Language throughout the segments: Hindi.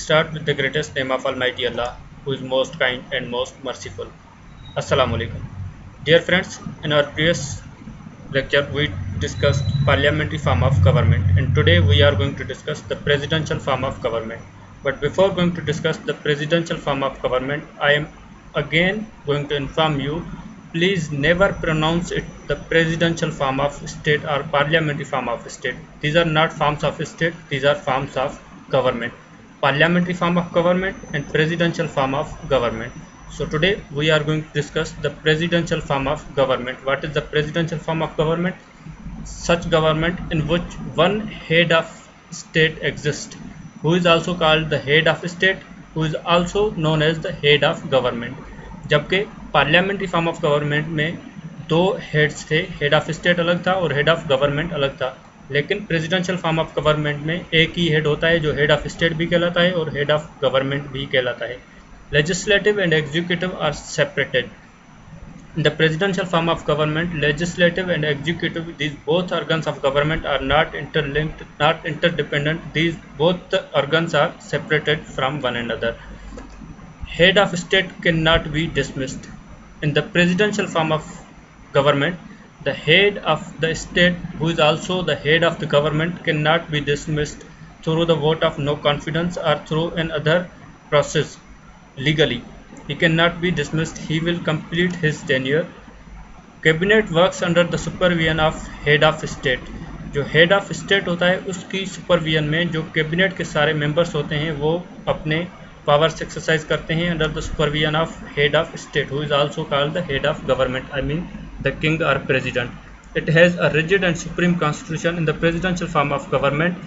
start with the greatest name of Almighty Allah, who is most kind and most merciful. Assalamu alaikum. Dear friends, in our previous lecture we discussed parliamentary form of government, and today we are going to discuss the presidential form of government. But before going to discuss the presidential form of government, I am again going to inform you, please never pronounce it the presidential form of state or parliamentary form of state. These are not forms of state, these are forms of government. Parliamentary form of government and presidential form of government. So today we are going to discuss the presidential form of government. What is the presidential form of government? Such government in which one head of state exists, who is also called the head of state, who is also known as the head of government. जबकि पार्लियामेंट्री फॉर्म ऑफ गवर्नमेंट में दो हेड्स थे, हेड ऑफ स्टेट अलग था और हेड ऑफ गवर्नमेंट अलग था। लेकिन प्रेसिडेंशियल फॉर्म ऑफ गवर्नमेंट में एक ही हेड होता है जो हेड ऑफ स्टेट भी कहलाता है और हेड ऑफ गवर्नमेंट भी कहलाता है। Legislative and executive are separated. In the presidential form of government, legislative and executive, these both organs of government are not interlinked, not interdependent. These both the organs are separated from one another. Head of state cannot be dismissed. In the presidential form of government, the head of the state, who is also the head of the government, cannot be dismissed through the vote of no confidence or through another process legally. He cannot be dismissed. He will complete his tenure. Cabinet works under the supervision of head of state. जो head of state होता है उसकी supervision में जो cabinet के सारे members होते हैं वो अपने powers exercise करते हैं under the supervision of head of state, who is also called the head of government. I mean the king or president. It has a rigid and supreme constitution. In the presidential form of government,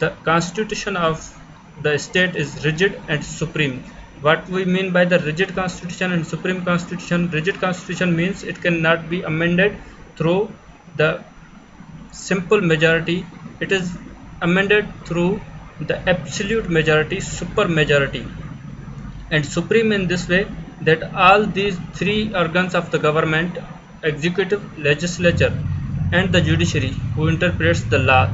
the constitution of the state is rigid and supreme. What we mean by the rigid constitution and supreme constitution? Rigid constitution means it cannot be amended through the simple majority. It is amended through the absolute majority, super majority, and supreme in this way that all these three organs of the government, executive, legislature and the judiciary, who interprets the law,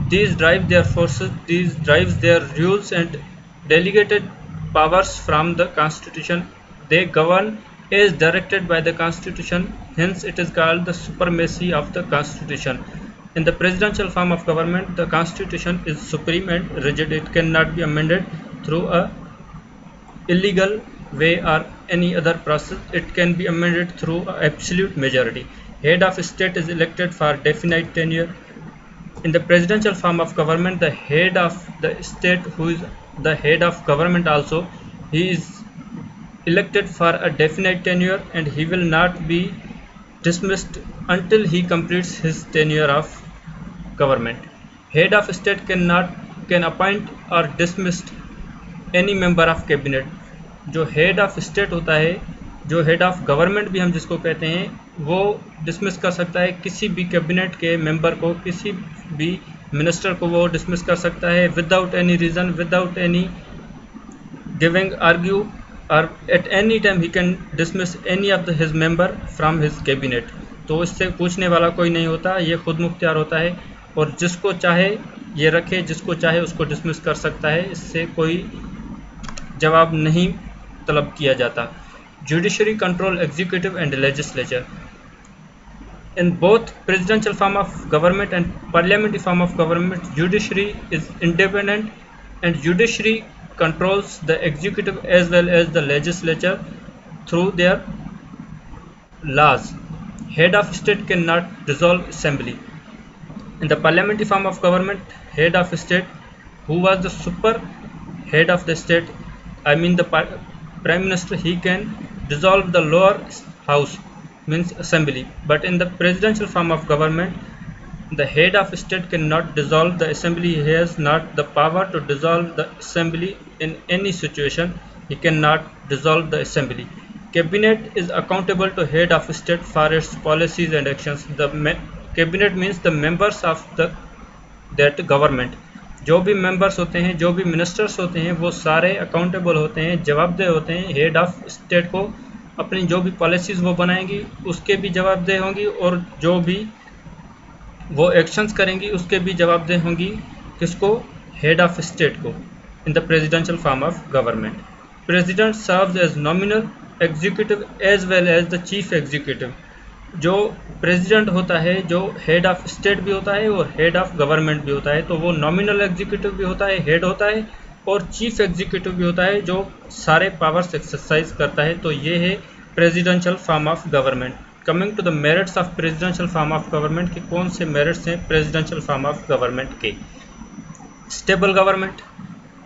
these drive their forces, these drives their rules and delegated powers from the constitution. They govern as directed by the constitution, hence it is called the supremacy of the constitution. In the presidential form of government, the constitution is supreme and rigid. It cannot be amended through a illegal way or any other process. It can be amended through a absolute majority. Head of state is elected for definite tenure. In the presidential form of government, the head of the state, who is the head of government also, he is elected for a definite tenure and he will not be dismissed until he completes his tenure of government. Head of state can appoint or dismiss any member of cabinet. जो head of state होता है, जो head of government भी हम जिसको कहते हैं, वो dismiss कर सकता है किसी भी कैबिनेट के मेंबर को, किसी भी मिनिस्टर को वो डिसमिस कर सकता है without any reason, without any giving argue, और at any time he can dismiss any of his member from his cabinet. तो इससे पूछने वाला कोई नहीं होता, ये खुद मुख्तियार होता है और जिसको चाहे ये रखे, जिसको चाहे उसको डिसमिस कर सकता है, इससे कोई जवाब नहीं तलब किया जाता। Judiciary control executive and legislature. In both presidential form of government and parliamentary form of government, judiciary is independent and judiciary controls the executive as well as the legislature through their laws. Head of state cannot dissolve assembly. In the parliamentary form of government, head of state, who was the super head of the state, I mean the prime minister, he can dissolve the lower house, means assembly. But in the presidential form of government, the head of state cannot dissolve the assembly. He has not the power to dissolve the assembly in any situation. He cannot dissolve the assembly. Cabinet is accountable to head of state for its policies and actions. The cabinet means the members of that government. जो भी members होते हैं, जो भी ministers होते हैं, वो सारे accountable होते हैं, जवाबदेह होते हैं head of state को। अपनी जो भी पॉलिसीज़ वो बनाएंगी उसके भी जवाबदेह होंगी और जो भी वो एक्शंस करेंगी उसके भी जवाबदेह होंगी। किसको? हेड ऑफ स्टेट को। in the presidential form of government. President serves as nominal executive as well as the chief executive. जो प्रेसिडेंट होता है, जो हेड ऑफ स्टेट भी होता है और हेड ऑफ गवर्नमेंट भी होता है, तो वो नॉमिनल एग्जीक्यूटिव भी होता है, हेड होता है, और चीफ एग्जीक्यूटिव भी होता है जो सारे पावर्स एक्सरसाइज करता है। तो ये है presidential form of government. Coming to the merits of presidential form of government के कौन से मेरिट्स हैं प्रेसिडेंशियल फॉर्म ऑफ गवर्नमेंट के। Stable government,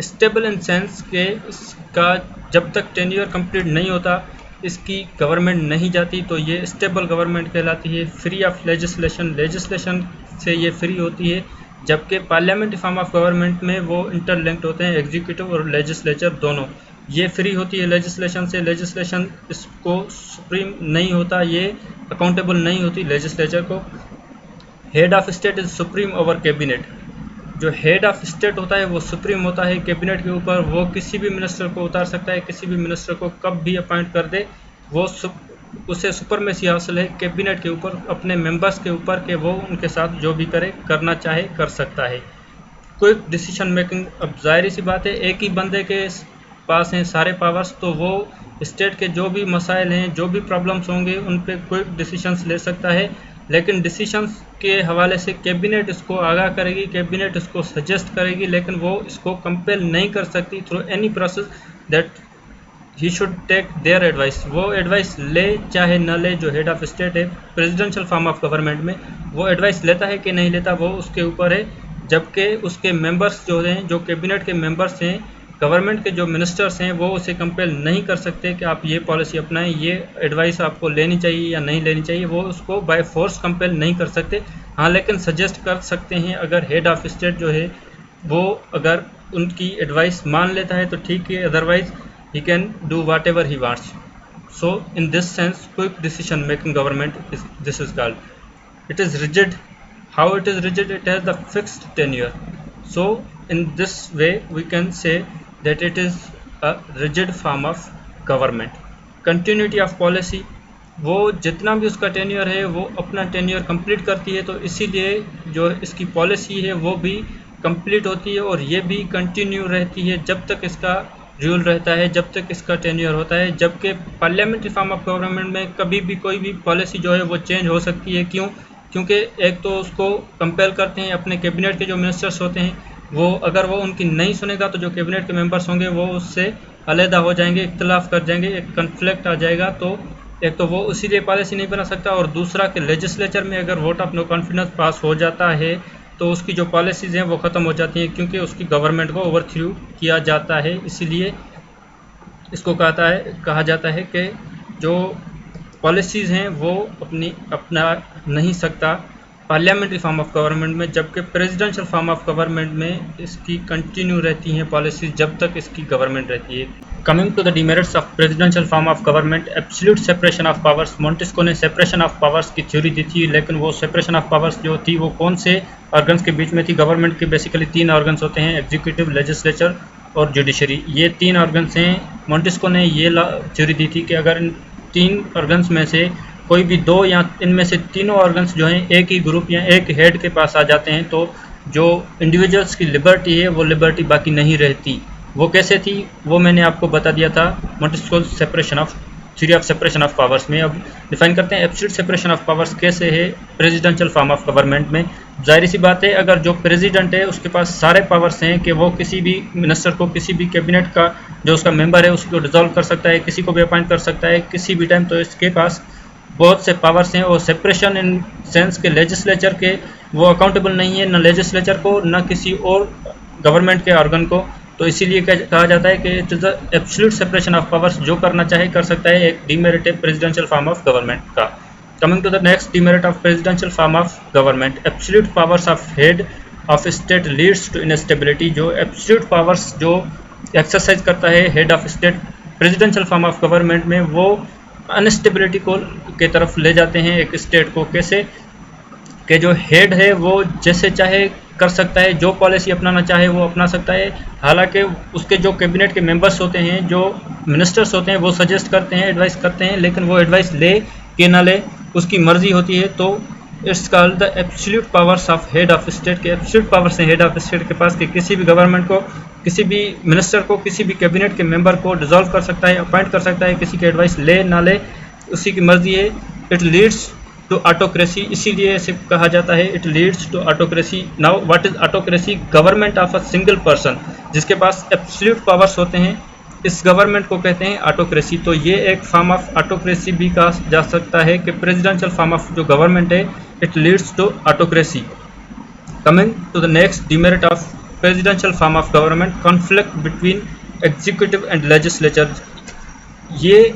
stable in sense के इसका जब तक टेन्योर कंप्लीट नहीं होता इसकी गवर्नमेंट नहीं जाती, तो ये स्टेबल गवर्नमेंट कहलाती है। फ्री ऑफ लेजिस्लेशन, लेजिस्लेशन से ये फ्री होती है, जबकि पार्लियामेंट्री फॉर्म ऑफ गवर्नमेंट में वो इंटरलिंक्ड होते हैं, एग्जीक्यूटिव और लेजिस्लेचर दोनों। ये फ्री होती है लेजिस्लेशन से, लेजिस्लेशन इसको सुप्रीम नहीं होता, ये अकाउंटेबल नहीं होती लेजिस्लेचर को। Head of state is supreme over cabinet, जो हेड ऑफ स्टेट होता है वो सुप्रीम होता है कैबिनेट के ऊपर, वो किसी भी मिनिस्टर को उतार सकता है, किसी भी मिनिस्टर को कब भी अपॉइंट कर दे, वो उसे सुपरमेसी हासिल है कैबिनेट के ऊपर, अपने मेंबर्स के ऊपर, कि वो उनके साथ जो भी करे, करना चाहे कर सकता है। क्विक डिसीजन मेकिंग, अब जाहिर सी बात है एक ही बंदे के पास हैं सारे पावर्स, तो वो स्टेट के जो भी मसाइल हैं, जो भी प्रॉब्लम्स होंगे, उन पे क्विक डिसीजंस ले सकता है। लेकिन डिसीजंस के हवाले से कैबिनेट इसको आगाह करेगी, कैबिनेट इसको सजेस्ट करेगी, लेकिन वो इसको कंपेल नहीं कर सकती through any process that he should take their advice. वो एडवाइस ले चाहे न ले, जो हेड ऑफ स्टेट है प्रेसिडेंशियल फॉर्म ऑफ गवर्नमेंट में, वो एडवाइस लेता है कि नहीं लेता, वो उसके ऊपर है। जबकि उसके मेंबर्स जो हैं, जो कैबिनेट के मेंबर्स हैं, गवर्नमेंट के जो मिनिस्टर्स हैं, वो उसे कंपेल नहीं कर सकते कि आप ये पॉलिसी अपनाएं, ये एडवाइस आपको लेनी चाहिए या नहीं लेनी चाहिए, वो उसको बाय फोर्स कंपेल नहीं कर सकते। हाँ, लेकिन सजेस्ट कर सकते हैं, अगर हेड ऑफ स्टेट जो है वो अगर उनकी एडवाइस मान लेता है तो ठीक है, otherwise he can do whatever he wants. So in this sense, quick decision making government is, this is called. It is rigid. How it is rigid? It has the fixed tenure. So in this way we can say that it is a rigid form of government. Continuity of policy, वो जितना भी उसका टेन्योर है वो अपना टेन्योर कंप्लीट करती है, तो इसीलिए जो इसकी पॉलिसी है वो भी कंप्लीट होती है और ये भी कंटिन्यू रहती है जब तक इसका रूल रहता है, जब तक इसका टेन्योर होता है। जबकि पार्लियामेंट्री फॉर्म ऑफ गवर्नमेंट में कभी भी कोई भी पॉलिसी जो है वो चेंज हो सकती है। क्यों? क्योंकि एक तो उसको कंपेल करते हैं अपने कैबिनेट के जो मिनिस्टर्स होते हैं, वो अगर वो उनकी नहीं सुनेगा तो जो कैबिनेट के मेंबर्स होंगे वो उससे अलहदा हो जाएंगे, इख्तलाफ कर जाएंगे, एक कन्फ्लिक्ट आ जाएगा। तो एक तो वो इसीलिए पॉलिसी नहीं बना सकता, और दूसरा कि लेजिस्लेचर में अगर वोट ऑफ नो कॉन्फिडेंस पास हो जाता है तो उसकी जो पॉलिसीज़ हैं वो ख़त्म हो जाती हैं, क्योंकि उसकी गवर्नमेंट को ओवरथ्रू किया जाता है। इसीलिए इसको कहा जाता है कि जो पॉलिसीज़ हैं वो अपना नहीं सकता पार्लियामेंट्री फॉर्म ऑफ गवर्नमेंट में, जबकि प्रेसिडेंशियल फॉर्म ऑफ गवर्नमेंट में इसकी कंटिन्यू रहती हैं पॉलिसीज़ जब तक इसकी गवर्नमेंट रहती है। Coming to the demerits of presidential form of government, absolute separation of powers. Montesquieu ने सेपरेशन ऑफ पावर्स की थ्योरी दी थी, लेकिन वो सेपरेशन ऑफ पावर्स जो थी वो कौन से ऑर्गन्स के बीच में थी? गवर्नमेंट के बेसिकली 3 ऑर्गन्स होते हैं, एग्जीक्यूटिव, लेजिस्लेचर और जुडिशरी। ये 3 ऑर्गन्स हैं। मॉन्टेस्क्यू ने ये थ्योरी दी थी कि अगर इन 3 ऑर्गन्स में से कोई भी 2 या इनमें से तीनों ऑर्गन्स जो हैं एक ही ग्रुप या एक हेड के पास आ जाते हैं, तो जो इंडिविजुअल्स की लिबर्टी है वो लिबर्टी बाकी नहीं रहती। वो कैसे थी वो मैंने आपको बता दिया था Montesquieu theory of separation of powers में। अब डिफाइन करते हैं एब्सोल्यूट सेपरेशन ऑफ पावर्स कैसे है प्रेसिडेंशियल फॉर्म ऑफ गवर्नमेंट में। जाहिर सी बात है, अगर जो प्रेसिडेंट है उसके पास सारे पावर्स हैं कि वो किसी भी मिनिस्टर को, किसी भी कैबिनेट का जो उसका मेंबर है उसको डिसॉल्व कर सकता है, किसी को भी अपॉइंट कर सकता है किसी भी टाइम, तो इसके पास बहुत से पावर्स हैं। और सेपरेशन इन सेंस के लेजिस्लेचर के वो अकाउंटेबल नहीं है, न लेजिस्लेचर को न किसी और गवर्नमेंट के ऑर्गन को। तो इसीलिए कहा जाता है कि it is the absolute separation of powers, जो करना चाहे कर सकता है, एक डीमेरिट है प्रेसिडेंशियल फॉर्म ऑफ गवर्नमेंट का। Coming to the next demerit of presidential form of government, absolute powers of head of state leads to instability. जो एब्सोल्यूट पावर्स जो एक्सरसाइज करता है head of state presidential form of government में, वो अनस्टेबिलिटी को के तरफ ले जाते हैं एक स्टेट को। कैसे? कि जो हेड है वो जैसे चाहे कर सकता है, जो पॉलिसी अपनाना चाहे वो अपना सकता है। हालांकि उसके जो कैबिनेट के मेंबर्स होते हैं, जो मिनिस्टर्स होते हैं, वो सजेस्ट करते हैं, एडवाइस करते हैं, लेकिन वो एडवाइस ले कि ना ले उसकी मर्जी होती है। तो it's called the absolute powers of head of state के एब्सोल्यूट पावर्स हैं हेड ऑफ स्टेट के पास कि किसी भी गवर्नमेंट को, किसी भी मिनिस्टर को, किसी भी कैबिनेट के मेंबर को डिसॉल्व कर सकता है, अपॉइंट कर सकता है, किसी की एडवाइस ले ना ले उसी की मर्जी है। इट लीड्स टू ऑटोक्रेसी, इसीलिए इसे कहा जाता है it leads to autocracy. Now what is autocracy? Government of a single person, जिसके पास एब्सोल्यूट पावर्स होते हैं, इस गवर्नमेंट को कहते हैं ऑटोक्रेसी। तो ये एक फॉर्म ऑफ ऑटोक्रेसी भी कहा जा सकता है कि प्रेसिडेंशियल फॉर्म ऑफ जो गवर्नमेंट है it leads to autocracy. Coming to the next demerit of presidential form of government, conflict between executive and legislature. ये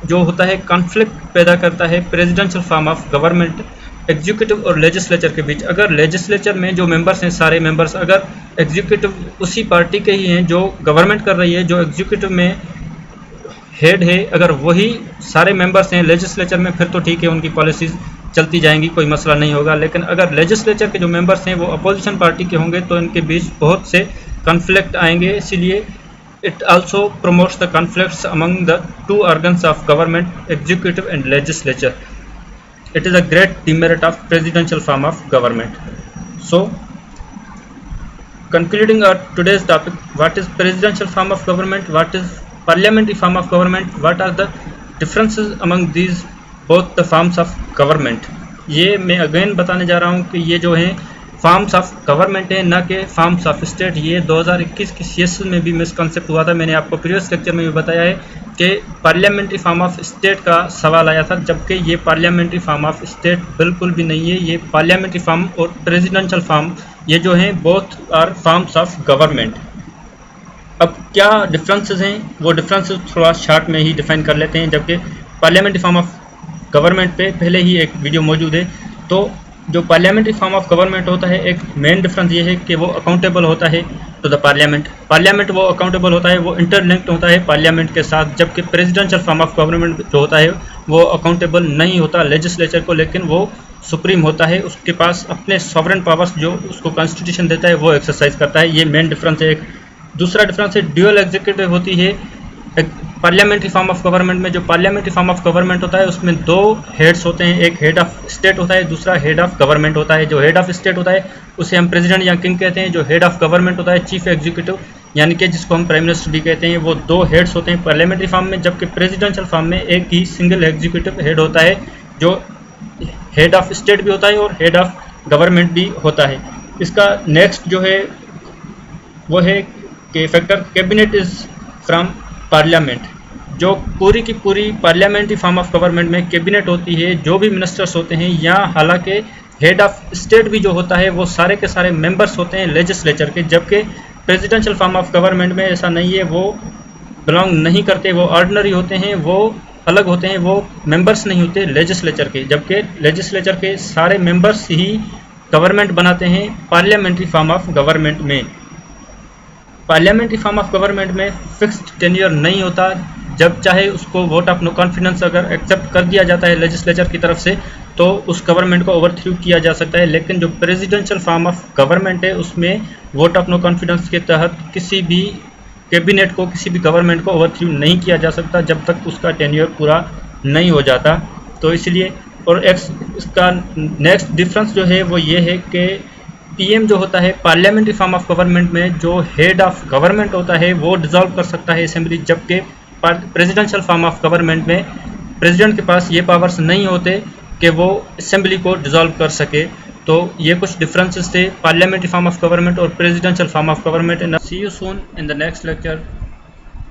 जो होता है कॉन्फ्लिक्ट पैदा करता है presidential form of government executive और लेजिस्लेचर के बीच। अगर लेजिस्लेचर में जो मेंबर्स हैं सारे मेंबर्स, अगर एग्जीक्यूटिव उसी पार्टी के ही हैं जो गवर्नमेंट कर रही है, जो एग्जीक्यूटिव में हेड है, अगर वही सारे मेंबर्स हैं लेजिस्लेचर में, फिर तो ठीक है, उनकी पॉलिसीज चलती जाएंगी, कोई मसला नहीं होगा। लेकिन अगर लेजिस्लेचर के जो मेंबर्स हैं वो अपोजिशन पार्टी के होंगे तो इनके बीच बहुत से कॉन्फ्लिक्ट आएंगे। इसीलिए it also promotes the conflicts among the two organs of government, executive and legislature. It is a great demerit of presidential form of government. So concluding our today's topic, what is presidential form of government, what is parliamentary form of government, what are the differences among these both the forms of government। ये मैं अगेन बताने जा रहा हूँ कि ये जो है फॉर्म्स ऑफ गवर्नमेंट है, ना कि फॉर्म्स ऑफ स्टेट। ये 2021 की सीएसएस में भी मिसकॉन्सेप्ट हुआ था। मैंने आपको प्रीवियस लेक्चर में भी बताया है कि पार्लियामेंट्री फॉर्म ऑफ स्टेट का सवाल आया था, जबकि ये पार्लियामेंट्री फॉर्म ऑफ स्टेट बिल्कुल भी नहीं है। ये पार्लियामेंट्री फॉर्म और प्रेसिडेंशियल फॉर्म ये जो हैं both are forms of government. अब क्या डिफरेंसेस हैं वो डिफरेंसेस थोड़ा शॉर्ट में ही डिफाइन कर लेते हैं। जबकि पार्लियामेंट्री फॉर्म ऑफ गवर्नमेंट पे पहले ही एक वीडियो मौजूद है। तो जो पार्लियामेंट्री फॉर्म ऑफ गवर्नमेंट होता है, एक मेन डिफरेंस ये है कि वो अकाउंटेबल होता है टू द पार्लियामेंट वो अकाउंटेबल होता है, वो इंटरलिंक्ड होता है पार्लियामेंट के साथ। जबकि प्रेसिडेंशियल फॉर्म ऑफ गवर्नमेंट जो होता है वो अकाउंटेबल नहीं होता लेजिस्लेचर को, लेकिन वो सुप्रीम होता है, उसके पास अपने सॉवरेन पावर्स जो उसको कॉन्स्टिट्यूशन देता है वो एक्सरसाइज करता है। ये मेन डिफरेंस है। एक दूसरा डिफरेंस है ड्यूअल एग्जीक्यूटिव होती है पार्लियामेंट्री फॉर्म ऑफ गवर्नमेंट में। जो पार्लियामेंट्री फॉर्म ऑफ गवर्नमेंट होता है उसमें दो हेड्स होते हैं, एक हेड ऑफ स्टेट होता है, दूसरा हेड ऑफ गवर्नमेंट होता है। जो हेड ऑफ स्टेट होता है उसे हम प्रेसिडेंट या किंग कहते हैं। जो हेड ऑफ गवर्नमेंट होता है चीफ एग्जीक्यूटिव, यानी कि जिसको हम प्राइम मिनिस्टर भी कहते हैं। वो दो हेड्स होते हैं पार्लियामेंट्री फॉर्म में। जबकि प्रेसिडेंशियल फॉर्म में एक ही सिंगल एग्जीक्यूटिव हेड होता है, जो हेड ऑफ स्टेट भी होता है और हेड ऑफ गवर्नमेंट भी होता है। इसका नेक्स्ट जो है वो है कि factor cabinet is from parliament. जो पूरी की पूरी पार्लियामेंट्री फॉर्म ऑफ गवर्नमेंट में कैबिनेट होती है, जो भी मिनिस्टर्स होते हैं, या हालांकि हेड ऑफ स्टेट भी जो होता है वो सारे के सारे मेंबर्स होते हैं लेजिस्लेचर के। जबकि प्रेसिडेंशियल फॉर्म ऑफ गवर्नमेंट में ऐसा नहीं है, वो बिलोंग नहीं करते, वो ऑर्डिनरी होते हैं, वो अलग होते हैं, वो मेंबर्स नहीं होते लेजिस्लेचर के। जबकि लेजिस्लेचर के सारे मेंबर्स ही गवर्नमेंट बनाते हैं पार्लियामेंट्री फॉर्म ऑफ गवर्नमेंट में। पार्लियामेंट्री फॉर्म ऑफ गवर्नमेंट में फिक्स्ड टेन्योर नहीं होता, जब चाहे उसको वोट ऑफ नो कॉन्फिडेंस अगर एक्सेप्ट कर दिया जाता है लेजिस्लेचर की तरफ से तो उस गवर्नमेंट को ओवरथ्रू किया जा सकता है। लेकिन जो प्रेसिडेंशियल फॉर्म ऑफ गवर्नमेंट है उसमें वोट ऑफ नो कॉन्फिडेंस के तहत किसी भी कैबिनेट को, किसी भी गवर्नमेंट को ओवरथ्रू नहीं किया जा सकता जब तक उसका टेन्योर पूरा नहीं हो जाता। तो इसलिए और इसका नेक्स्ट डिफरेंस जो है वो ये है कि पीएम जो होता है पार्लियामेंट्री फॉर्म ऑफ गवर्नमेंट में, जो हेड ऑफ गवर्नमेंट होता है वो डिसॉल्व कर सकता है असेंबली। जबकि प्रेसिडेंशियल फॉर्म ऑफ गवर्नमेंट में प्रेसिडेंट के पास ये पावर्स नहीं होते कि वो असेंबली को डिसॉल्व कर सके। तो ये कुछ डिफरेंसेस थे पार्लियामेंट्री फॉर्म ऑफ गवर्नमेंट और presidential form of government. See you soon in the next lecture.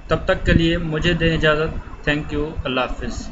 तब तक के लिए मुझे दें इजाज़त। Thank you. अल्लाह हाफिज़।